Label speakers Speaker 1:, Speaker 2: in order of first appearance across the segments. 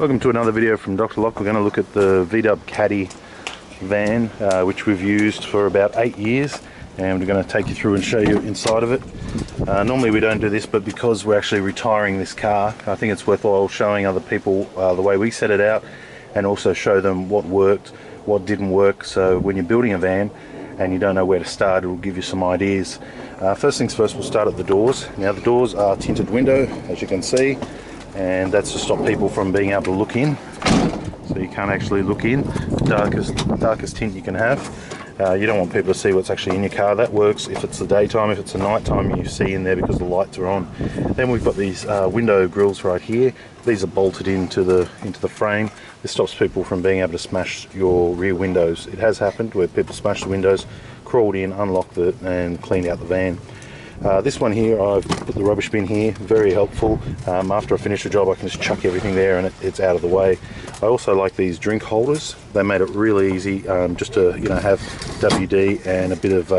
Speaker 1: Welcome to another video from Dr. Lock. We're going to look at the VW Caddy van, which we've used for about 8 years, and we're going to take you through and show you inside of it. Normally we don't do this, but because we're actually retiring this car, I think it's worthwhile showing other people the way we set it out, and also show them what worked, what didn't work. So when you're building a van and you don't know where to start, it will give you some ideas. First things first, we'll start at the doors. Now the doors are tinted window, as you can see, and that's to stop people from being able to look in. So you can't actually look in. Darkest tint you can have. You don't want people to see what's actually in your car. That works if it's the daytime. If it's the night time, you see in there because the lights are on. Then we've got these window grills right here. These are bolted into the frame. This stops people from being able to smash your rear windows. It has happened where people smashed the windows, crawled in, unlocked it, and cleaned out the van. This one here, I've put the rubbish bin here, very helpful. After I finish a job, I can just chuck everything there and it's out of the way. I also like these drink holders. They made it really easy just to have WD and a bit of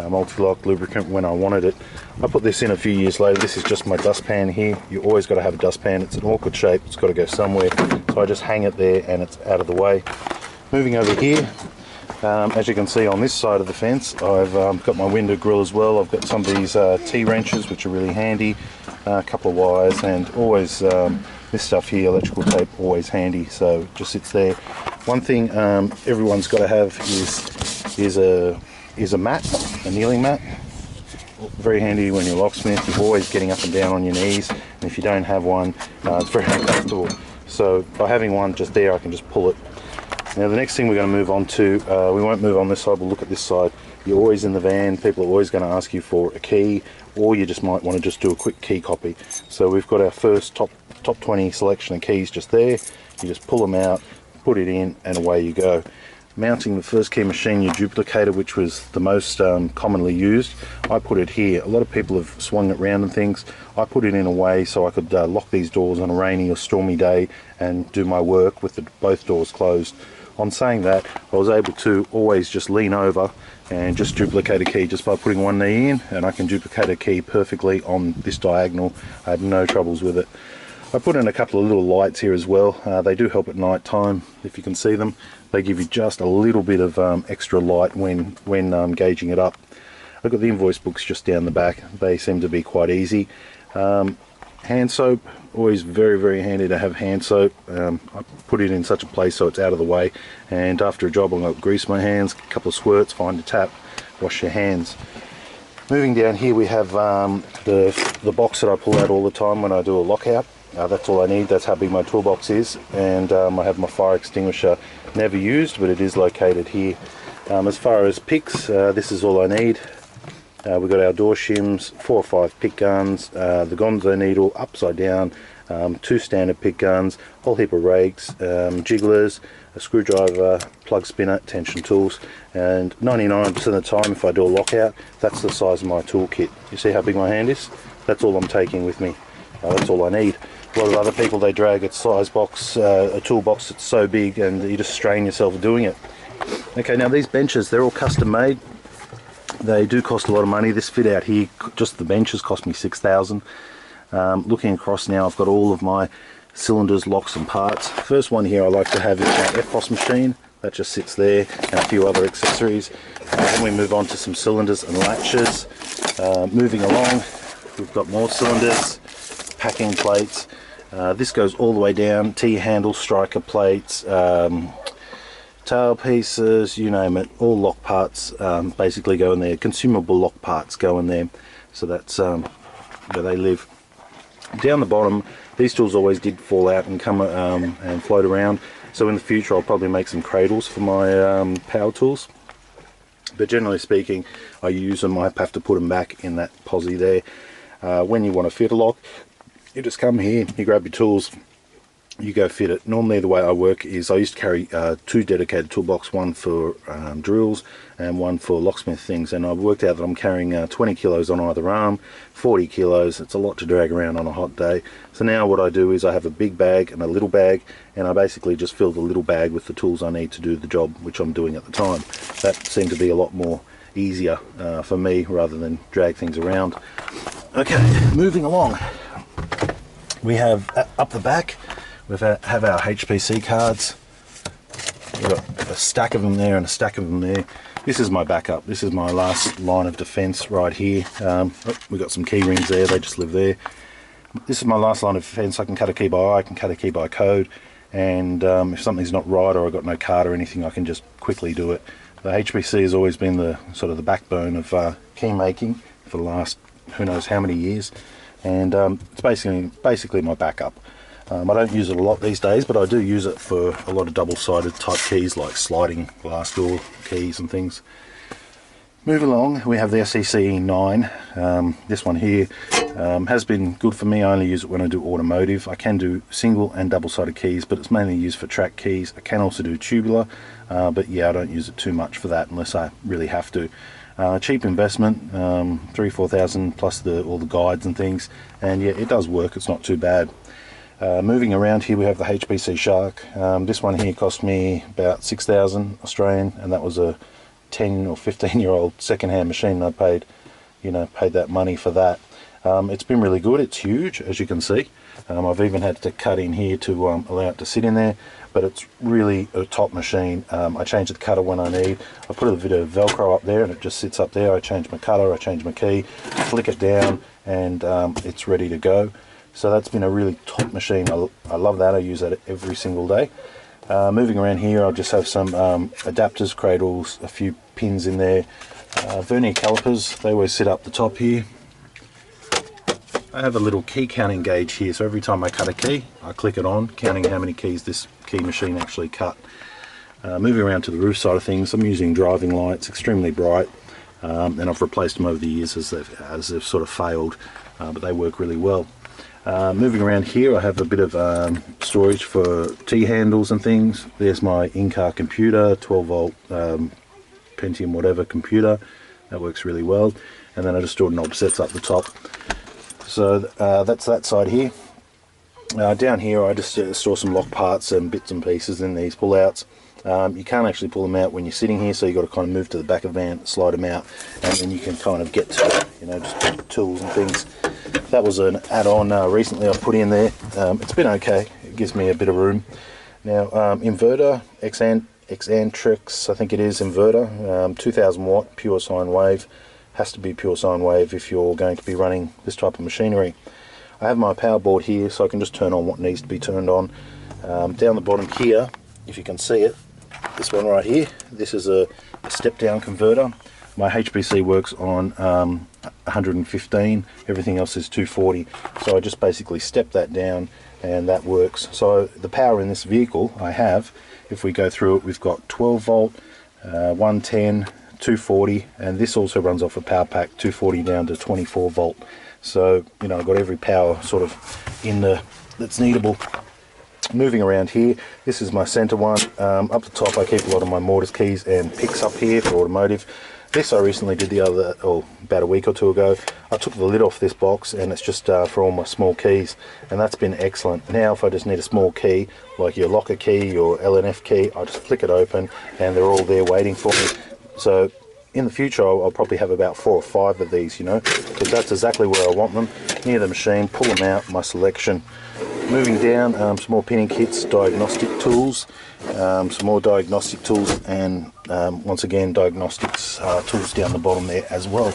Speaker 1: multi-lock lubricant when I wanted it. I put this in a few years later. This is just my dustpan here. You always got to have a dustpan. It's an awkward shape, it's got to go somewhere. So I just hang it there and it's out of the way. Moving over here, as you can see on this side of the fence, I've got my window grill as well. I've got some of these T-wrenches, which are really handy, a couple of wires, and always this stuff here, electrical tape, always handy, so it just sits there. One thing everyone's got to have is a mat, a kneeling mat. Very handy when you're locksmith. You're always getting up and down on your knees, and if you don't have one, it's very uncomfortable. So by having one just there, I can just pull it. Now the next thing we're going to move on to, we won't move on this side, we'll look at this side. You're always in the van, people are always going to ask you for a key, or you just might want to just do a quick key copy. So we've got our first top 20 selection of keys just there. You just pull them out, put it in, and away you go. Mounting the first key machine, your duplicator, which was the most commonly used, I put it here. A lot of people have swung it around and things. I put it in a way so I could lock these doors on a rainy or stormy day and do my work with both doors closed. On saying that, I was able to always just lean over and just duplicate a key just by putting one knee in, and I can duplicate a key perfectly on this diagonal. I had no troubles with it. I put in a couple of little lights here as well. They do help at night time, if you can see them. They give you just a little bit of extra light when gauging it up. I've got the invoice books just down the back. They seem to be quite easy. Hand soap, always very, very handy to have hand soap. I put it in such a place so it's out of the way, and after a job I'm going to grease my hands, a couple of squirts, find a tap, wash your hands. Moving down here we have the box that I pull out all the time when I do a lockout. That's all I need. That's how big my toolbox is, and I have my fire extinguisher, never used, but it is located here. As far as picks, this is all I need. We've got our door shims, 4 or 5 pick guns, the gonzo needle upside down, 2 standard pick guns, a whole heap of rakes, jigglers, a screwdriver, plug spinner, tension tools, and 99% of the time if I do a lockout, that's the size of my toolkit. You see how big my hand is? That's all I'm taking with me. That's all I need. A lot of other people, they drag a size box, a toolbox that's so big, and you just strain yourself doing it. Okay, now these benches, they're all custom made. They do cost a lot of money. This fit out here, just the benches, cost me $6,000. Looking across now, I've got all of my cylinders, locks and parts. First one here I like to have is my FOS machine. That just sits there, and a few other accessories. Then we move on to some cylinders and latches. Moving along, we've got more cylinders, packing plates. This goes all the way down, T-handle, striker plates, tail pieces, you name it, all lock parts basically go in there. Consumable lock parts go in there, so that's where they live. Down the bottom, these tools always did fall out and come and float around, so in the future I'll probably make some cradles for my power tools, but generally speaking I use them. I have to put them back in that posi there. When you want to fit a lock, you just come here, you grab your tools, you go fit it. Normally the way I work is I used to carry 2 dedicated toolbox, one for drills and one for locksmith things, and I've worked out that I'm carrying 20 kilos on either arm, 40 kilos. It's a lot to drag around on a hot day. So now what I do is I have a big bag and a little bag, and I basically just fill the little bag with the tools I need to do the job which I'm doing at the time. That seemed to be a lot more easier for me rather than drag things around. Okay, moving along, we have up the back We have our HPC cards. We've got a stack of them there and a stack of them there. This is my backup. This is my last line of defense right here. We've got some key rings there, they just live there. This is my last line of defense. I can cut a key by eye, I can cut a key by code, and if something's not right or I've got no card or anything, I can just quickly do it. The HPC has always been the sort of the backbone of key making for the last who knows how many years, and it's basically my backup. I don't use it a lot these days, but I do use it for a lot of double-sided type keys like sliding glass door keys and things. Moving along, we have the SEC 9. This one here has been good for me. I only use it when I do automotive. I can do single and double-sided keys, but it's mainly used for track keys. I can also do tubular, but yeah, I don't use it too much for that unless I really have to. Cheap investment, 3,000-4,000 plus all the guides and things, and yeah, it does work. It's not too bad. Moving around here, we have the HPC Shark. This one here cost me about 6,000 Australian, and that was a 10 or 15-year-old second-hand machine. I paid that money for that. It's been really good. It's huge, as you can see. I've even had to cut in here to allow it to sit in there, but it's really a top machine. I change the cutter when I need. I put a bit of Velcro up there and it just sits up there. I change my cutter, I change my key, flick it down, and it's ready to go. So that's been a really top machine. I love that. I use that every single day. Moving around here, I'll just have some adapters, cradles, a few pins in there. Vernier calipers, they always sit up the top here. I have a little key counting gauge here, so every time I cut a key, I click it on, counting how many keys this key machine actually cut. Moving around to the roof side of things, I'm using driving lights, extremely bright, and I've replaced them over the years as they've sort of failed, but they work really well. Moving around here, I have a bit of storage for T-handles and things. There's my in-car computer, 12-volt Pentium whatever computer. That works really well. And then I just store knob sets up the top. So that's that side here. Down here, I just store some lock parts and bits and pieces in these pull-outs. You can't actually pull them out when you're sitting here, so you've got to kind of move to the back of the van, slide them out, and then you can kind of get to, just tools and things. That was an add-on recently I put in there. It's been okay. It gives me a bit of room. Now, inverter, Xantrix, I think it is, inverter, 2000 watt, pure sine wave. Has to be pure sine wave if you're going to be running this type of machinery. I have my power board here, so I can just turn on what needs to be turned on. Down the bottom here, if you can see it, this one right here, this is a step-down converter. My HPC works on 115, everything else is 240, so I just basically step that down and that works. So the power in this vehicle I have, if we go through it, we've got 12 volt, 110, 240, and this also runs off a power pack, 240 down to 24 volt. So, I've got every power sort of in there that's needable. Moving around here, this is my center one. Up the top I keep a lot of my mortise keys and picks up here for automotive. This I recently did about a week or two ago. I took the lid off this box and it's just for all my small keys, and that's been excellent. Now if I just need a small key, like your locker key, your LNF key, I just flick it open and they're all there waiting for me. So in the future I'll probably have about 4 or 5 of these, because that's exactly where I want them, near the machine, pull them out, my selection. Moving down, some more pinning kits, diagnostic tools, some more diagnostic tools, and once again diagnostics tools down the bottom there as well.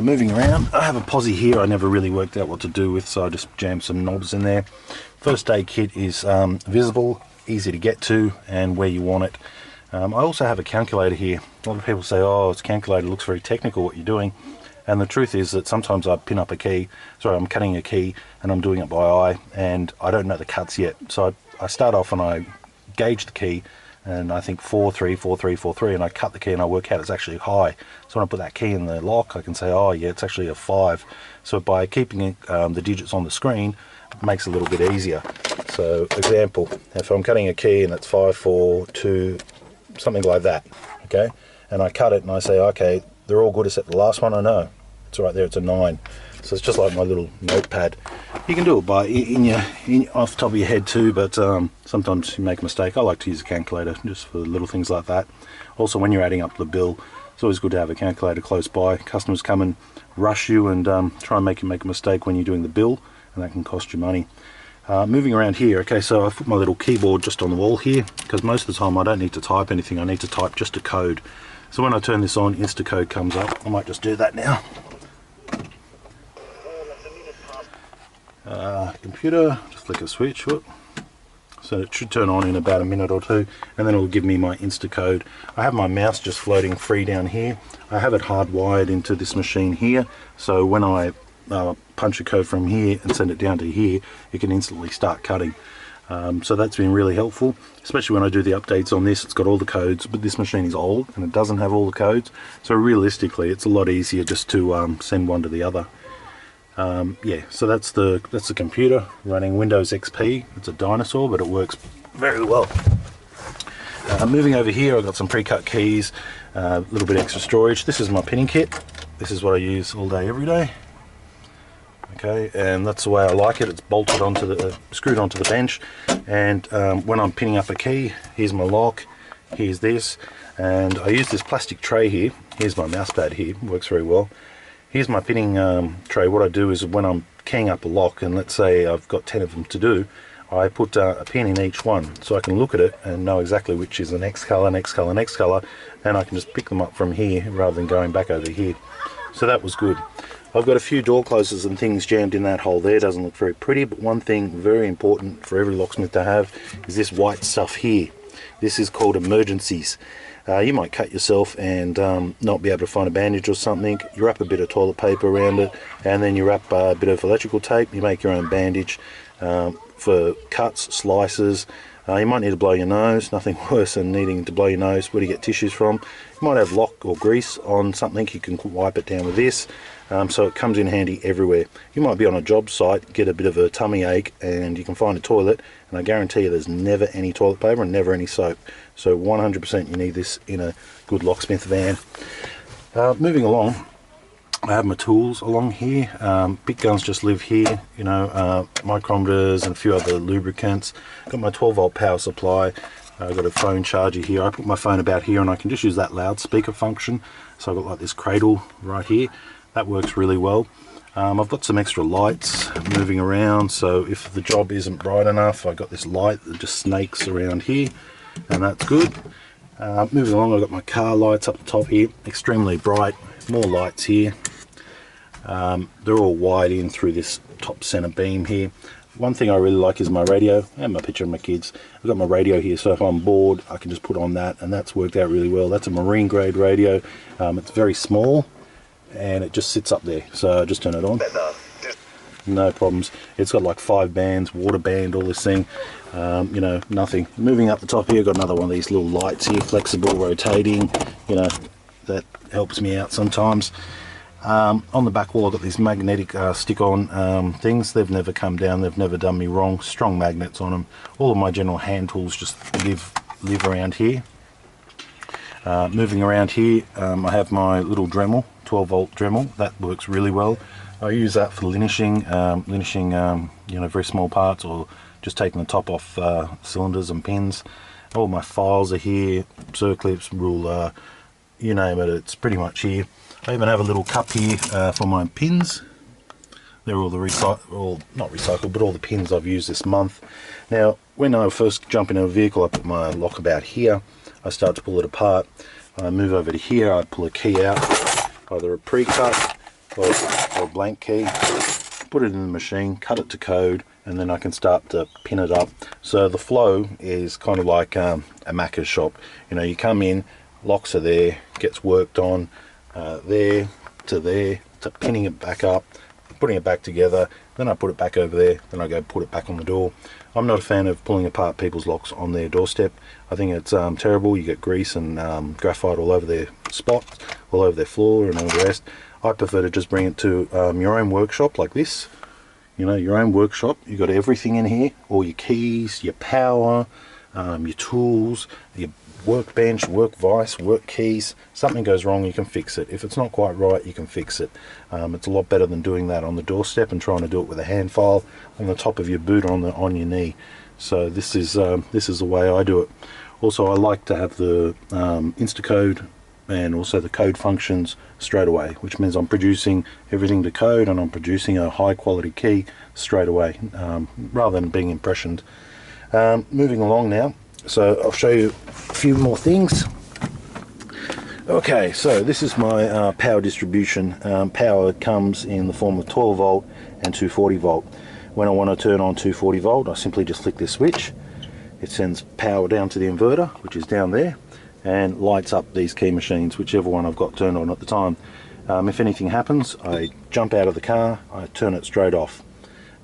Speaker 1: Moving around, I have a posse here I never really worked out what to do with, so I just jammed some knobs in there. First aid kit is visible, easy to get to, and where you want it. I also have a calculator here. A lot of people say, oh, it's a calculator, looks very technical what you're doing. And the truth is that sometimes I pin up a key, I'm cutting a key and I'm doing it by eye and I don't know the cuts yet. So I start off and I gauge the key and I think 4-3, 4-3, 4-3, and I cut the key and I work out it's actually high. So when I put that key in the lock, I can say, oh yeah, it's actually a 5. So by keeping the digits on the screen, it makes it a little bit easier. So example, if I'm cutting a key and it's 5, 4, 2, something like that, okay? And I cut it and I say, okay, they're all good except the last one. I know it's right there, it's a 9. So it's just like my little notepad. You can do it by off the top of your head too, but sometimes you make a mistake. I like to use a calculator just for little things like that. Also, when you're adding up the bill, it's always good to have a calculator close by. Customers come and rush you and try and make you make a mistake when you're doing the bill, and that can cost you money. Moving around here, okay, so I've put my little keyboard just on the wall here, because most of the time I don't need to type anything, I need to type just a code. So when I turn this on, Instacode comes up. I might just do that now. Computer, just flick a switch, whoop. So it should turn on in about a minute or two, and then it'll give me my Instacode. I have my mouse just floating free down here. I have it hardwired into this machine here, so when I punch a code from here and send it down to here, it can instantly start cutting. So that's been really helpful, especially when I do the updates on this. It's got all the codes, but this machine is old and it doesn't have all the codes, so realistically it's a lot easier just to send one to the other. Yeah, so that's the computer running Windows XP. It's a dinosaur, but it works very well. Moving over here, I've got some pre-cut keys, a little bit extra storage. This is my pinning kit. This is what I use all day, every day. Okay, and that's the way I like it. It's bolted onto the, screwed onto the bench, and when I'm pinning up a key, here's my lock, here's this, and I use this plastic tray here. Here's my mouse pad here, works very well. Here's my pinning tray. What I do is when I'm keying up a lock, and let's say I've got 10 of them to do, I put a pin in each one, so I can look at it and know exactly which is the next color, next color, next color, and I can just pick them up from here rather than going back over here. So that was good. I've got a few door closers and things jammed in that hole there. Doesn't look very pretty, but one thing very important for every locksmith to have is this white stuff here. This is called emergencies. You might cut yourself and not be able to find a bandage or something. You wrap a bit of toilet paper around it, and then you wrap a bit of electrical tape. You make your own bandage for cuts, slices. You might need to blow your nose. Nothing worse than needing to blow your nose. Where do you get tissues from? You might have lock or grease on something. You can wipe it down with this. So it comes in handy everywhere. You might be on a job site, get a bit of a tummy ache, and you can find a toilet, and I guarantee you there's never any toilet paper and never any soap. So 100% you need this in a good locksmith van. Moving along, I have my tools along here. Big guns just live here, you know, micrometers and a few other lubricants. Got my 12-volt power supply. I've got a phone charger here. I put my phone about here, and I can just use that loudspeaker function. So I've got like this cradle right here. That works really well. I've got some extra lights moving around, so if the job isn't bright enough, I've got this light that just snakes around here, and that's good. Moving along, I've got my car lights up the top here, extremely bright, more lights here. They're all wired in through this top center beam here. One thing I really like is my radio, and my picture of my kids. I've got my radio here, so if I'm bored, I can just put on that, and that's worked out really well. That's a marine grade radio. It's very small, and it just sits up there, so I just turn it on, no problems. It's got like 5 bands, water band, all this thing, you know, nothing. Moving up the top here, got another one of these little lights here, flexible, rotating, you know, that helps me out sometimes. On the back wall I've got these magnetic stick-on things. They've never come down, they've never done me wrong. Strong magnets on them. All of my general hand tools just live around here. Moving around here, I have my little Dremel, 12-volt Dremel. That works really well. I use that for linishing, you know, very small parts, or just taking the top off cylinders and pins. All my files are here, circlips, ruler, you name it, it's pretty much here. I even have a little cup here for my pins. They're all the not recycled, but all the pins I've used this month. Now, when I first jump into a vehicle, I put my lock about here. I start to pull it apart. I move over to here, I pull a key out, either a pre-cut or a blank key, put it in the machine, cut it to code, and then I can start to pin it up. So the flow is kind of like a Macca's shop. You know, you come in, locks are there, gets worked on, there to pinning it back up, putting it back together, then I put it back over there, then I go put it back on the door. I'm not a fan of pulling apart people's locks on their doorstep. I think it's terrible. You get grease and graphite all over their spots, all over their floor and all the rest. I prefer to just bring it to your own workshop like this. You know, your own workshop. You've got everything in here, all your keys, your power, your tools, your workbench, work vise, work keys. Something goes wrong, you can fix it. If it's not quite right, you can fix it. It's a lot better than doing that on the doorstep and trying to do it with a hand file on the top of your boot or on your knee. So this is the way I do it. Also, I like to have the Instacode and also the code functions straight away, which means I'm producing everything to code and I'm producing a high quality key straight away, rather than being impressioned. Moving along now, so I'll show you a few more things. Okay, so this is my power distribution. Power comes in the form of 12 volt and 240 volt. When I want to turn on 240 volt, I simply just flick this switch. It sends power down to the inverter, which is down there, and lights up these key machines, whichever one I've got turned on at the time. If anything happens, I jump out of the car, I turn it straight off.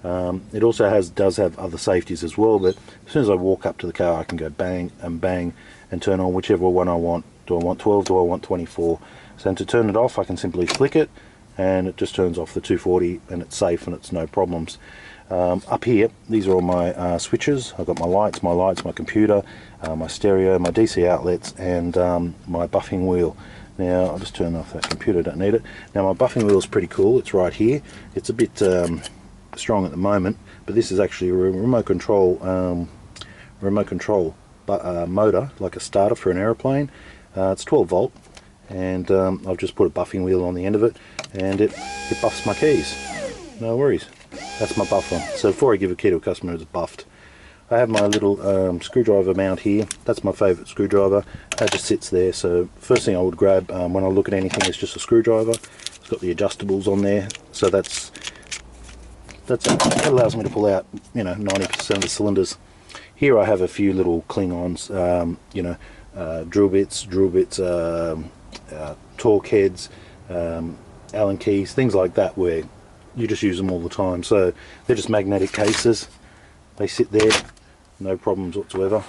Speaker 1: It also does have other safeties as well, but as soon as I walk up to the car, I can go bang and bang and turn on whichever one I want. Do I want 12? Do I want 24? So to turn it off, I can simply flick it and it just turns off the 240 and it's safe and it's no problems. Up here, these are all my switches. I've got my lights, my computer, my stereo, my DC outlets, and my buffing wheel. Now I'll just turn off that computer, don't need it. Now my buffing wheel is pretty cool. It's right here. It's a bit strong at the moment, but this is actually a remote control motor, like a starter for an aeroplane. It's 12 volt, and I've just put a buffing wheel on the end of it, and it buffs my keys. No worries. That's my buffer. So before I give a key to a customer, it's buffed. I have my little screwdriver mount here. That's my favourite screwdriver. That just sits there. So first thing I would grab when I look at anything is just a screwdriver. It's got the adjustables on there, so that allows me to pull out, 90% of the cylinders. Here I have a few little cling-ons, drill bits, torque heads, Allen keys, things like that, where you just use them all the time. So they're just magnetic cases. They sit there, no problems whatsoever.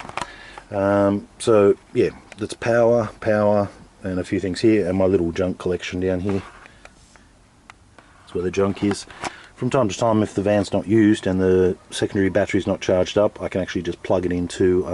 Speaker 1: So yeah, that's power, and a few things here, and my little junk collection down here. That's where the junk is. From time to time, if the van's not used and the secondary battery's not charged up, I can actually just plug it into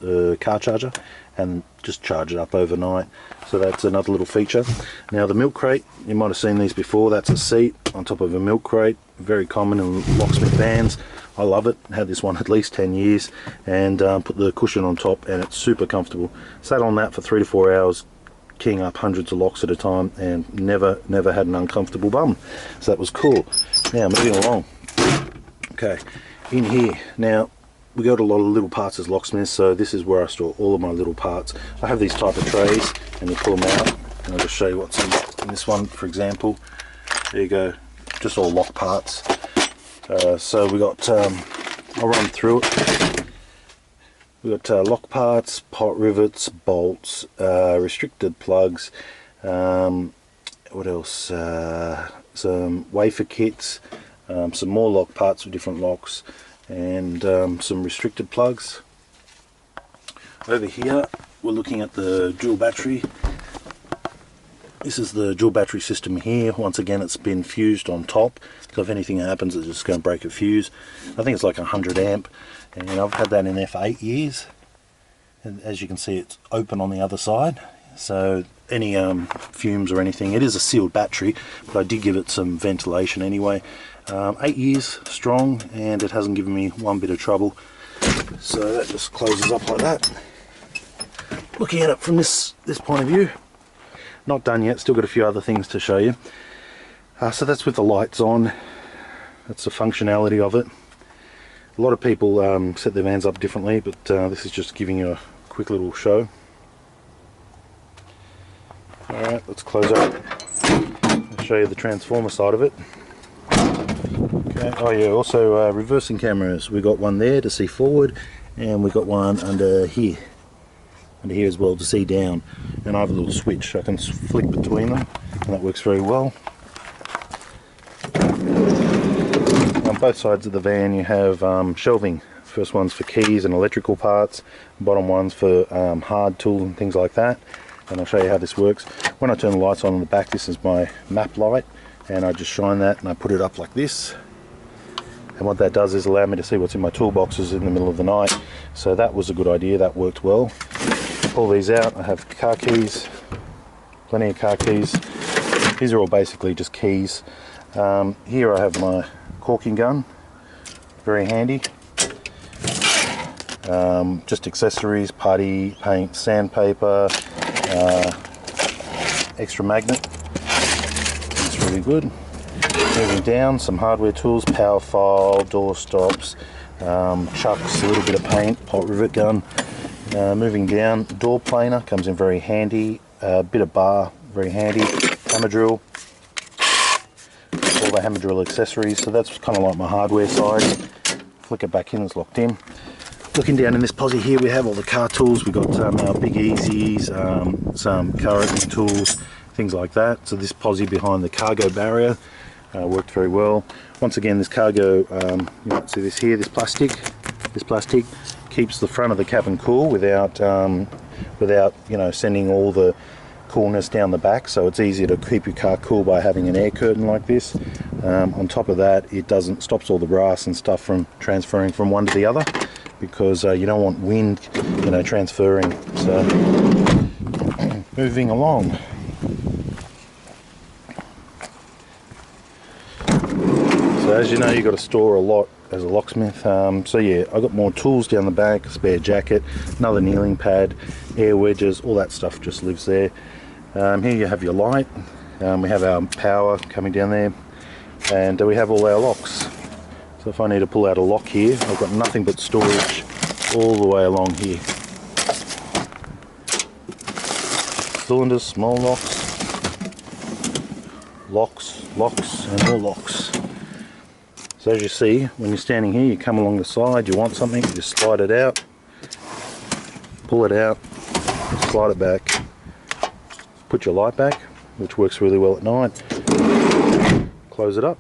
Speaker 1: a car charger and just charge it up overnight. So that's another little feature. Now the milk crate, you might have seen these before. That's a seat on top of a milk crate, very common in Locksmith vans. I love it. Had this one at least 10 years, and put the cushion on top, and it's super comfortable. Sat on that for 3 to 4 hours, keying up hundreds of locks at a time, and never had an uncomfortable bum. So that was cool. Now moving along. Okay, in here now, we got a lot of little parts as locksmiths, so this is where I store all of my little parts. I have these type of trays, and you pull them out, and I'll just show you what's in this one, for example. There you go, just all lock parts. So we got, I'll run through it. We got lock parts, pot rivets, bolts, restricted plugs. What else? Some wafer kits, some more lock parts with different locks, and some restricted plugs. Over here we're looking at the dual battery. This is the dual battery system here. Once again, it's been fused on top, so if anything happens it's just going to break a fuse. I think it's like 100 amp, and I've had that in there for 8 years, and as you can see it's open on the other side, so any fumes or anything, it is a sealed battery, but I did give it some ventilation anyway. 8 years strong, and it hasn't given me one bit of trouble. So that just closes up like that. Looking at it from this point of view, not done yet, still got a few other things to show you. So that's with the lights on. That's the functionality of it. A lot of people set their vans up differently, but this is just giving you a quick little show. Alright, let's close up. I'll show you the transformer side of it. Okay. Oh yeah, also reversing cameras. We got one there to see forward, and we got one under here as well to see down. And I have a little switch, I can flick between them, and that works very well. On both sides of the van you have shelving. First one's for keys and electrical parts, bottom one's for hard tools and things like that. And I'll show you how this works. When I turn the lights on the back, this is my map light, and I just shine that and I put it up like this. And what that does is allow me to see what's in my toolboxes in the middle of the night. So that was a good idea, that worked well. Pull these out, I have car keys, plenty of car keys. These are all basically just keys. Here I have my caulking gun, very handy. Just accessories, putty, paint, sandpaper, extra magnet. It's really good. Moving down, some hardware tools, power file, door stops, chucks, a little bit of paint, pot rivet gun. Moving down, door planer comes in very handy. A bit of bar, very handy. Hammer drill, all the hammer drill accessories. So that's kind of like my hardware side. Flick it back in, it's locked in. Looking down in this posse here, we have all the car tools. We've got our Big Easies, some car opening tools, things like that. So this posse behind the cargo barrier worked very well. Once again, this cargo, you might see this here, this plastic keeps the front of the cabin cool without you know, sending all the coolness down the back. So it's easier to keep your car cool by having an air curtain like this. On top of that, it stops all the brass and stuff from transferring from one to the other, because you don't want wind, you know, transferring. So moving along. So as you know, you've got to store a lot as a locksmith. So yeah, I've got more tools down the back, a spare jacket, another kneeling pad, air wedges, all that stuff just lives there. Here you have your light. We have our power coming down there, and we have all our locks. So if I need to pull out a lock here, I've got nothing but storage all the way along here. Cylinders, small locks, and more locks. So as you see, when you're standing here, you come along the side, you want something, you just slide it out, pull it out, slide it back, put your light back, which works really well at night, close it up.